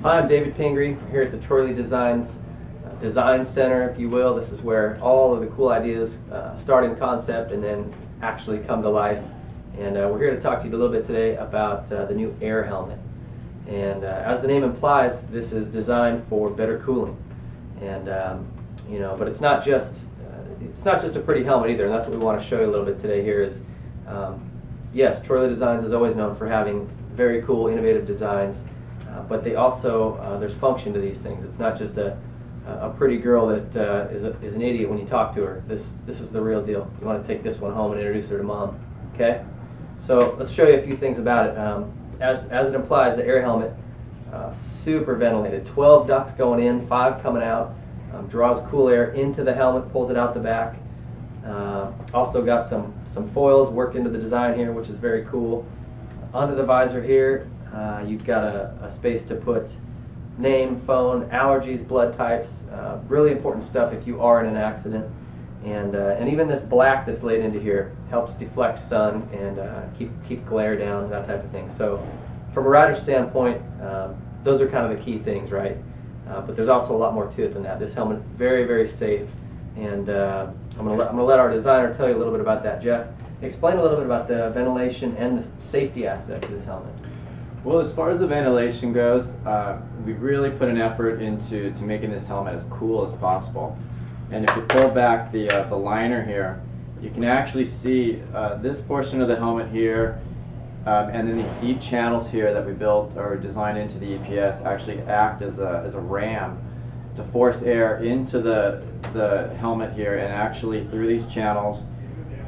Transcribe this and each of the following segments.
Hi, I'm David Pingree here at the Troy Lee Designs Design Center, if you will. This is where all of the cool ideas start in concept and then actually come to life. And we're here to talk to you a little bit today about the new air helmet. And as the name implies, this is designed for better cooling. And but it's not just a pretty helmet either. And that's what we want to show you a little bit today. Here is yes, Troy Lee Designs is always known for having very cool, innovative designs. But they also, there's function to these things. It's not just a pretty girl that is an idiot when you talk to her. This is the real deal. You want to take this one home and introduce her to mom. Okay? So let's show you a few things about it. As it implies, the air helmet, super ventilated. 12 ducts going in, 5 coming out. Draws cool air into the helmet, pulls it out the back. Also got some foils worked into the design here, which is very cool. Under the visor here, you've got a space to put name, phone, allergies, blood types, really important stuff if you are in an accident. And even this black that's laid into here helps deflect sun and keep glare down, that type of thing. So from a rider's standpoint, those are kind of the key things, right? But there's also a lot more to it than that. This helmet, very, very safe. And I'm gonna let our designer tell you a little bit about that. Jeff, explain a little bit about the ventilation and the safety aspect of this helmet. Well, as far as the ventilation goes, we've really put an effort into making this helmet as cool as possible. And if you pull back the liner here, you can actually see this portion of the helmet here, and then these deep channels here that we built or designed into the EPS actually act as a ram to force air into the helmet here, and actually through these channels,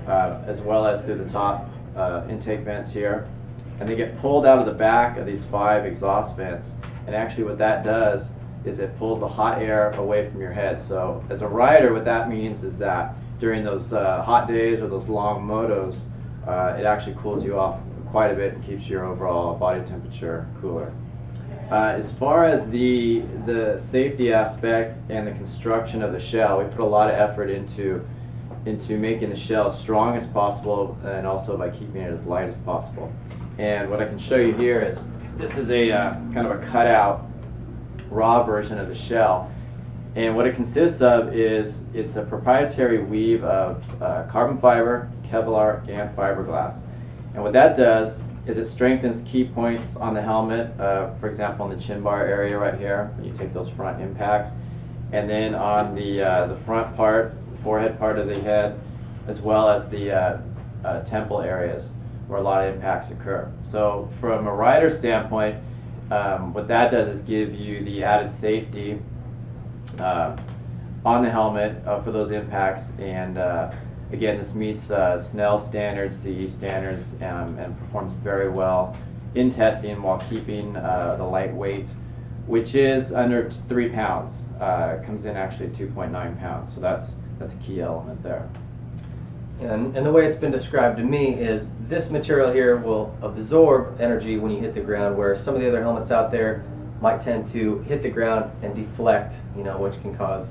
as well as through the top intake vents here. And they get pulled out of the back of these 5 exhaust vents. And actually what that does is it pulls the hot air away from your head. So as a rider, what that means is that during those hot days or those long motos, it actually cools you off quite a bit and keeps your overall body temperature cooler. As far as the safety aspect and the construction of the shell, we put a lot of effort into making the shell as strong as possible, and also by keeping it as light as possible. And what I can show you here is this is a kind of a cutout raw version of the shell. And what it consists of is it's a proprietary weave of carbon fiber, Kevlar, and fiberglass. And what that does is it strengthens key points on the helmet, for example on the chin bar area right here, when you take those front impacts. And then on the front part, forehead part of the head, as well as the temple areas where a lot of impacts occur. So from a rider standpoint, what that does is give you the added safety on the helmet for those impacts. And again, this meets Snell standards, CE standards, and performs very well in testing while keeping the lightweight, which is under 3 pounds. It comes in actually at 2.9 pounds. So that's a key element there. And the way it's been described to me is this material here will absorb energy when you hit the ground, where some of the other helmets out there might tend to hit the ground and deflect, which can cause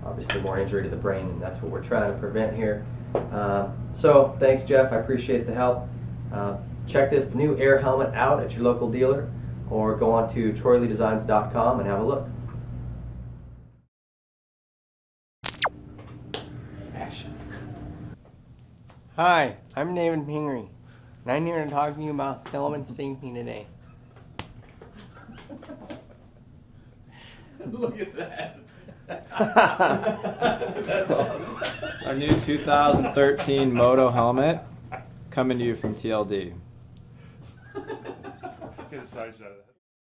obviously more injury to the brain, and that's what we're trying to prevent here. So thanks, Jeff. I appreciate the help. Check this new air helmet out at your local dealer, or go on to troyleedesigns.com and have a look. Action. Hi, I'm David Pingree, and I'm here to talk to you about helmet safety today. Look at that. That's awesome. Our new 2013 Moto helmet coming to you from TLD. Get a side shot of that.